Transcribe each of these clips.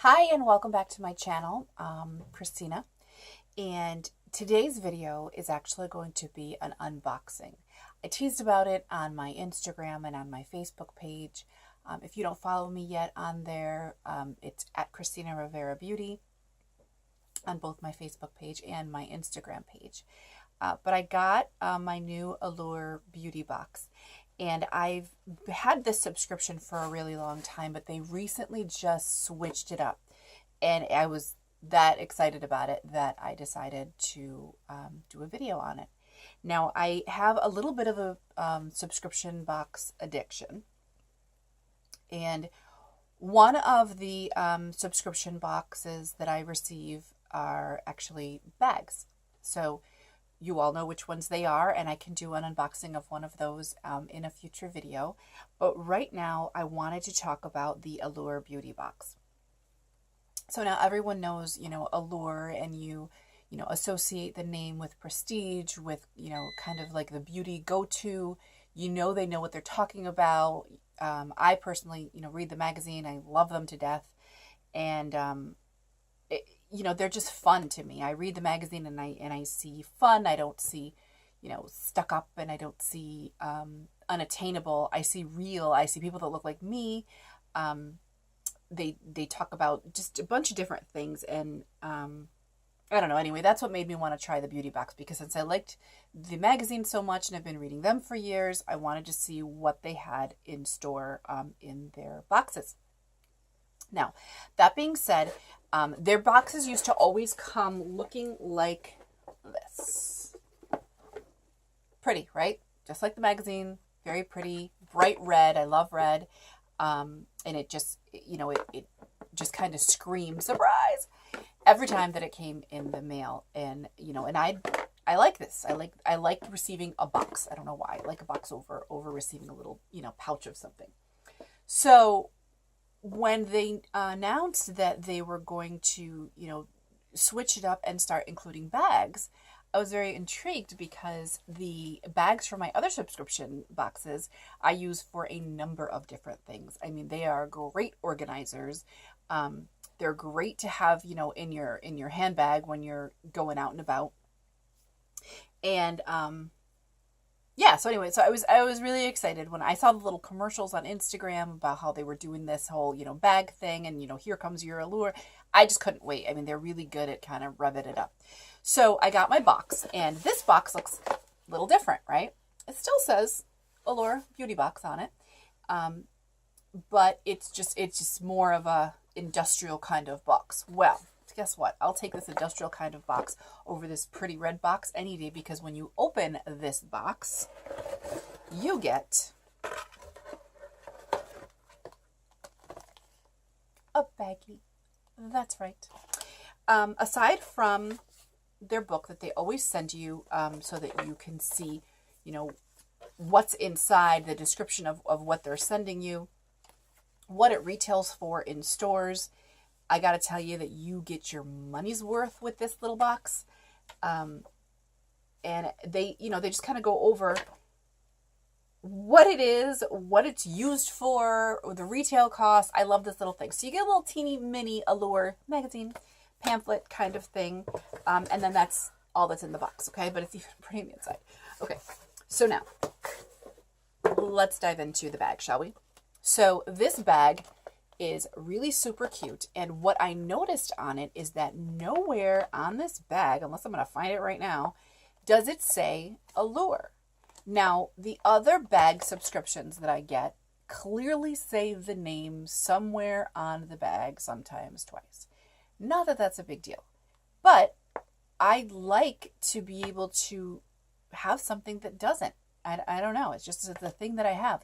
Hi and welcome back to my channel, Cristina, and today's video is actually going to be an unboxing. I teased about it on my Instagram and on my Facebook page. If you don't follow me yet on there, it's at Cristina Rivera Beauty on both my Facebook page and my Instagram page. But I got my new Allure Beauty Box. And I've had this subscription for a really long time, but they recently just switched it up. And I was that excited about it that I decided to do a video on it. Now, I have a little bit of a subscription box addiction. And one of the subscription boxes that I receive are actually bags. So you all know which ones they are, and I can do an unboxing of one of those in a future video. But right now, I wanted to talk about the Allure Beauty Box. So now everyone knows, Allure, and you associate the name with prestige, with, kind of like the beauty go-to. They know what they're talking about. I personally, read the magazine. I love them to death. And, they're just fun to me. I read the magazine and I see fun. I don't see, stuck up, and I don't see unattainable. I see real. I see people that look like me. They talk about just a bunch of different things, and I don't know. Anyway, that's what made me want to try the beauty box, because since I liked the magazine so much and I've been reading them for years, I wanted to see what they had in store in their boxes. Now, that being said, their boxes used to always come looking like this. Pretty, right? Just like the magazine. Very pretty. Bright red. I love red. And it just, it just kind of screamed surprise every time that it came in the mail. And, and I like this. I like receiving a box. I don't know why. I like a box over receiving a little, pouch of something. So when they announced that they were going to, switch it up and start including bags, I was very intrigued, because the bags for my other subscription boxes I use for a number of different things. I mean, they are great organizers. They're great to have, in your handbag when you're going out and about. And yeah, so anyway, so I was really excited when I saw the little commercials on Instagram about how they were doing this whole, bag thing, and, here comes your Allure. I just couldn't wait. I mean, they're really good at kind of revving it up. So I got my box, and this box looks a little different, right? It still says Allure Beauty Box on it. But it's just more of a industrial kind of box. Well, guess what? I'll take this industrial kind of box over this pretty red box any day, because when you open this box, you get a baggie. That's right. Aside from their book that they always send you, so that you can see, what's inside, the description of what they're sending you, what it retails for in stores, I got to tell you that you get your money's worth with this little box. And they just kind of go over what it is, what it's used for, or the retail cost. I love this little thing. So you get a little teeny mini Allure magazine pamphlet kind of thing. And then that's all that's in the box. Okay. But it's even pretty on the inside. Okay. So now let's dive into the bag, shall we? So this bag is really super cute, and what I noticed on it is that nowhere on this bag, unless I'm going to find it right now, does it say Allure. Now, the other bag subscriptions that I get clearly say the name somewhere on the bag, sometimes twice. Not that that's a big deal, but I like to be able to have something that doesn't. I don't know. It's just the thing that I have,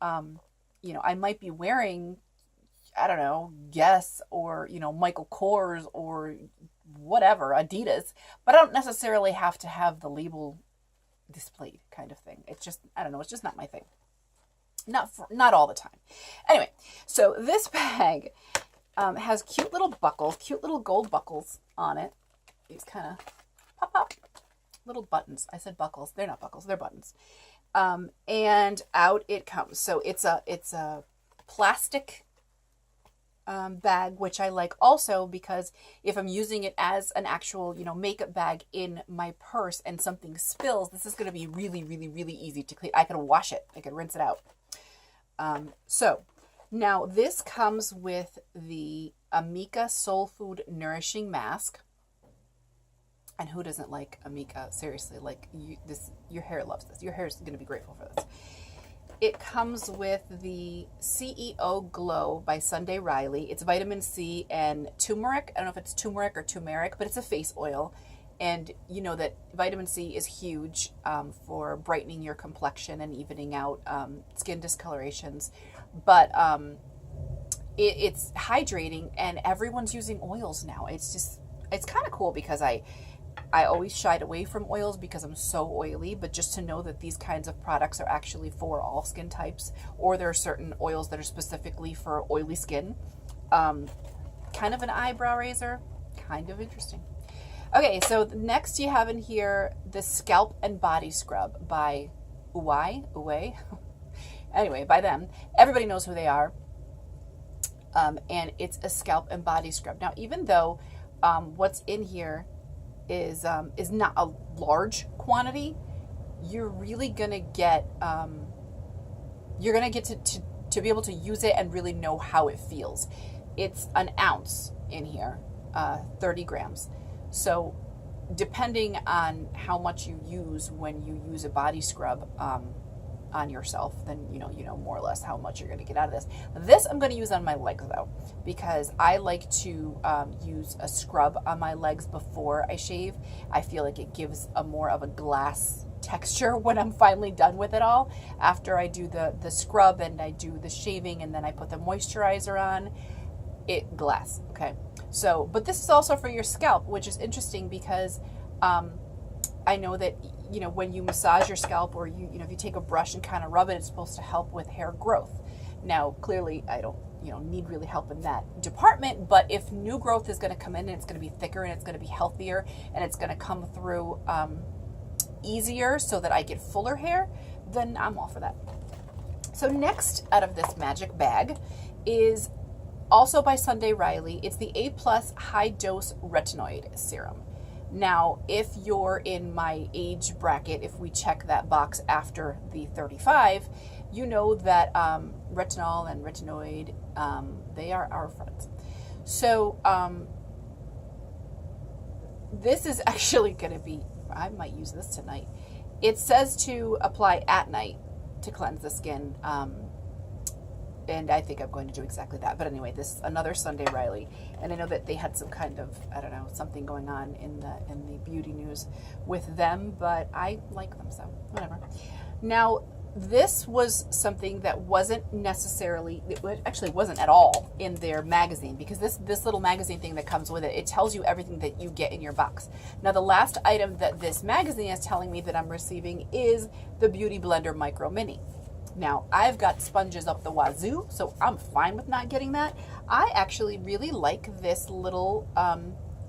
I might be wearing, I don't know, Guess or, Michael Kors or whatever, Adidas, but I don't necessarily have to have the label displayed kind of thing. It's just, I don't know, it's just not my thing. Not all the time. Anyway, so this bag has cute little buckles, cute little gold buckles on it. These kind of pop little buttons. I said buckles. They're not buckles. They're buttons. And out it comes. So it's a plastic bag, which I like also because if I'm using it as an actual, makeup bag in my purse and something spills, this is going to be really, really, really easy to clean. I can wash it. I can rinse it out. So now this comes with the Amika Soulfood Nourishing Mask. And who doesn't like Amika? Seriously, like your hair loves this. Your hair is going to be grateful for this. It comes with the C.E.O. Glow by Sunday Riley. It's vitamin C and turmeric. I don't know if it's turmeric or turmeric, but it's a face oil. And you know that vitamin C is huge for brightening your complexion and evening out skin discolorations. But it's hydrating, and everyone's using oils now. It's kind of cool because I always shied away from oils because I'm so oily, but just to know that these kinds of products are actually for all skin types, or there are certain oils that are specifically for oily skin. Kind of an eyebrow raiser, kind of interesting. Okay, so next you have in here the Scalp and Body Scrub by OUAI. Anyway, by them. Everybody knows who they are. And it's a scalp and body scrub. Now, even though what's in here is not a large quantity, you're really gonna get to be able to use it and really know how it feels. It's an ounce in here, 30 grams. So depending on how much you use when you use a body scrub on yourself, then you know more or less how much you're going to get out of this. This I'm going to use on my legs though, because I like to use a scrub on my legs before I shave. I feel like it gives a more of a glass texture when I'm finally done with it all. After I do the scrub and I do the shaving and then I put the moisturizer on, it glass. Okay. So, but this is also for your scalp, which is interesting because I know that, when you massage your scalp, or if you take a brush and kind of rub it, it's supposed to help with hair growth. Now, clearly I don't, need really help in that department, but if new growth is going to come in and it's going to be thicker and it's going to be healthier and it's going to come through easier so that I get fuller hair, then I'm all for that. So next out of this magic bag is also by Sunday Riley. It's the A+ High Dose Retinoid Serum. Now, if you're in my age bracket, if we check that box after the 35, you know that retinol and retinoid, they are our friends. So this is actually going to be, I might use this tonight. It says to apply at night to cleanse the skin. And I think I'm going to do exactly that. But anyway, this is another Sunday Riley. And I know that they had some kind of, something going on in the beauty news with them, but I like them, so whatever. Now, this was something that wasn't necessarily, it actually wasn't at all in their magazine, because this little magazine thing that comes with it, it tells you everything that you get in your box. Now, the last item that this magazine is telling me that I'm receiving is the Beauty Blender Micro Mini. Now, I've got sponges up the wazoo, so I'm fine with not getting that. I actually really like this little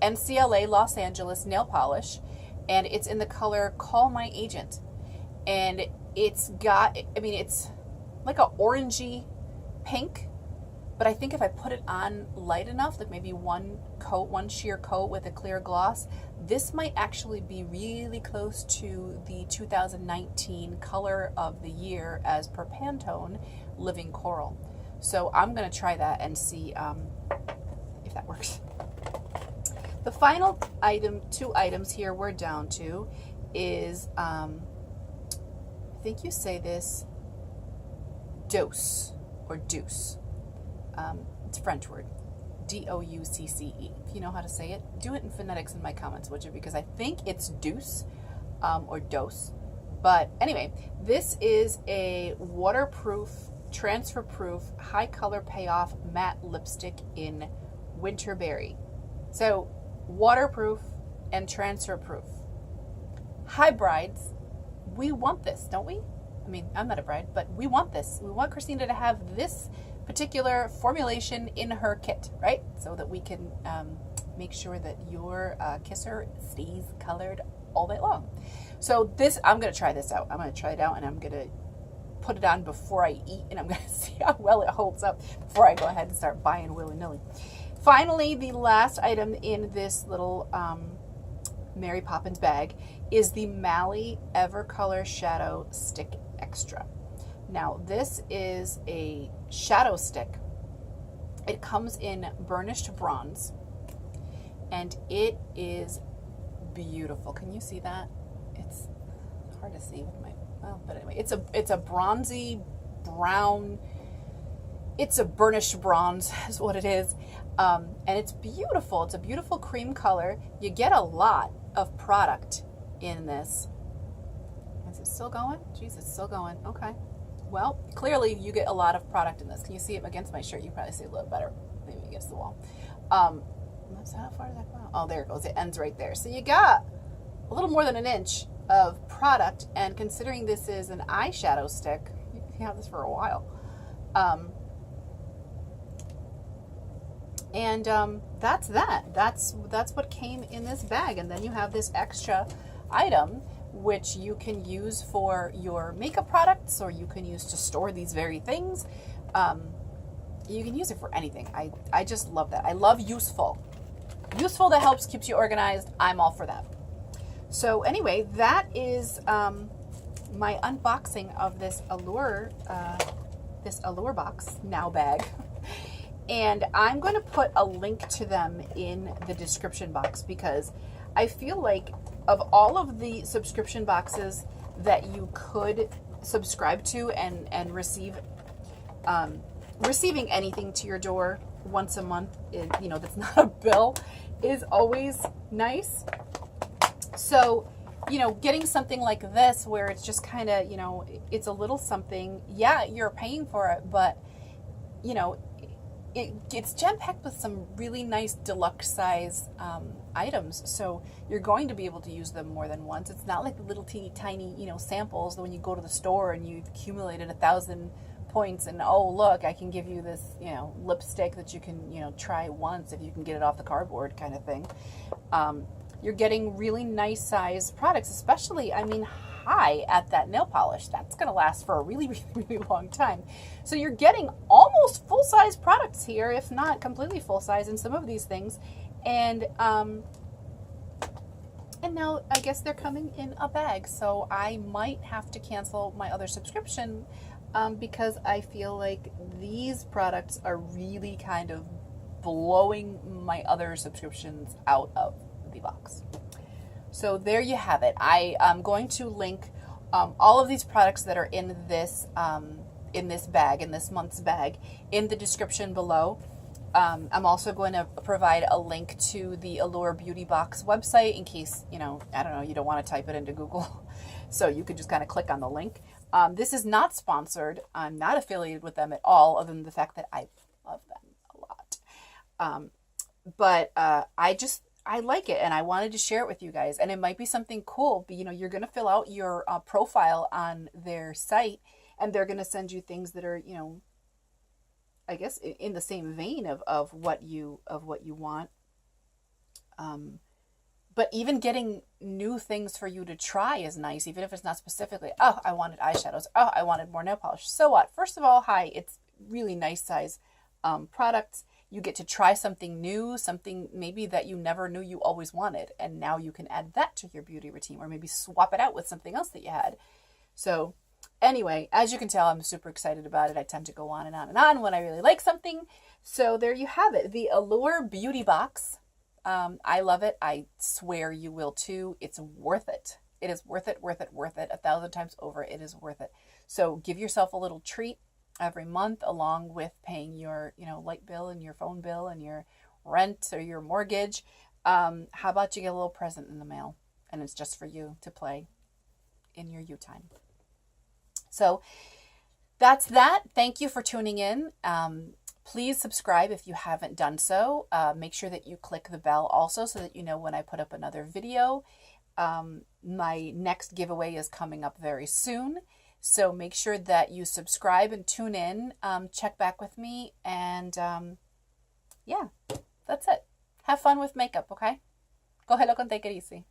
NCLA Los Angeles nail polish, and it's in the color Call My Agent. And it's got, it's like a orangey pink, but I think if I put it on light enough, like maybe one sheer coat with a clear gloss, this might actually be really close to the 2019 color of the year as per Pantone, Living Coral. So I'm going to try that and see if that works. The final item, 2 items here we're down to is, I think you say this, Doucce or Doucce. It's a French word, Doucce. If you know how to say it, do it in phonetics in my comments, would you? Because I think it's Doucce or Doucce. But anyway, this is a waterproof, transfer-proof, high-color payoff matte lipstick in Winterberry. So waterproof and transfer-proof. Hi, brides. We want this, don't we? I'm not a bride, but we want this. We want Cristina to have this particular formulation in her kit, right? So that we can make sure that your kisser stays colored all night long. So this, I'm going to try this out. I'm going to try it out, and I'm going to put it on before I eat, and I'm going to see how well it holds up before I go ahead and start buying willy-nilly. Finally, the last item in this little Mary Poppins bag is the Mally Evercolor Shadow Stick Extra. Now, this is a shadow stick. It comes in burnished bronze, and it is beautiful. Can you see that? It's hard to see with my, well, but anyway, it's a bronzy brown. It's a burnished bronze is what it is. And it's beautiful. It's a beautiful cream color. You get a lot of product in this. Is it still going? Jeez, it's still going. Okay. Well, clearly you get a lot of product in this. Can you see it against my shirt? You probably see it a little better. Maybe against the wall. How far does that go? Oh, there it goes. It ends right there. So you got a little more than an inch of product. And considering this is an eyeshadow stick, you can have this for a while. That's that. That's what came in this bag. And then you have this extra item, which you can use for your makeup products, or you can use to store these very things. You can use it for anything. I just love that. I love useful. Useful that helps, keeps you organized. I'm all for that. So anyway, that is my unboxing of this Allure Box Now bag. And I'm going to put a link to them in the description box, because I feel like of all of the subscription boxes that you could subscribe to and receive, receiving anything to your door once a month, that's not a bill, is always nice. So, getting something like this where it's just kind of, it's a little something. Yeah, you're paying for it, but, it's jam-packed with some really nice deluxe size items, so you're going to be able to use them more than once. It's not like the little teeny tiny, samples when you go to the store and you've accumulated 1,000 points and, oh, look, I can give you this, lipstick that you can, try once if you can get it off the cardboard kind of thing. You're getting really nice size products, especially, high at that nail polish. That's going to last for a really, really, really long time. So you're getting almost full-size products here, if not completely full-size in some of these things. And now I guess they're coming in a bag. So I might have to cancel my other subscription because I feel like these products are really kind of blowing my other subscriptions out of the box. So there you have it. I am going to link all of these products that are in this bag, in this month's bag, in the description below. I'm also going to provide a link to the Allure Beauty Box website in case, you don't want to type it into Google. So you could just kind of click on the link. This is not sponsored. I'm not affiliated with them at all, other than the fact that I love them a lot. But I like it, and I wanted to share it with you guys. And it might be something cool, but you're going to fill out your profile on their site, and they're going to send you things that are, I guess in the same vein of what you want. But even getting new things for you to try is nice, even if it's not specifically, oh, I wanted eyeshadows. Oh, I wanted more nail polish. So what? First of all, hi, it's really nice size products. You get to try something new, something maybe that you never knew you always wanted. And now you can add that to your beauty routine, or maybe swap it out with something else that you had. So anyway, as you can tell, I'm super excited about it. I tend to go on and on and on when I really like something. So there you have it, the Allure Beauty Box. I love it. I swear you will too. It's worth it. It is worth it, worth it, worth it. 1,000 times over, it is worth it. So give yourself a little treat every month, along with paying your, light bill and your phone bill and your rent or your mortgage. How about you get a little present in the mail, and it's just for you to play in your you time. So that's that. Thank you for tuning in. Please subscribe if you haven't done so. Make sure that you click the bell also, so that you know when I put up another video. My next giveaway is coming up very soon. So make sure that you subscribe and tune in, check back with me, and yeah, that's it. Have fun with makeup, okay? Cógelo con take it easy.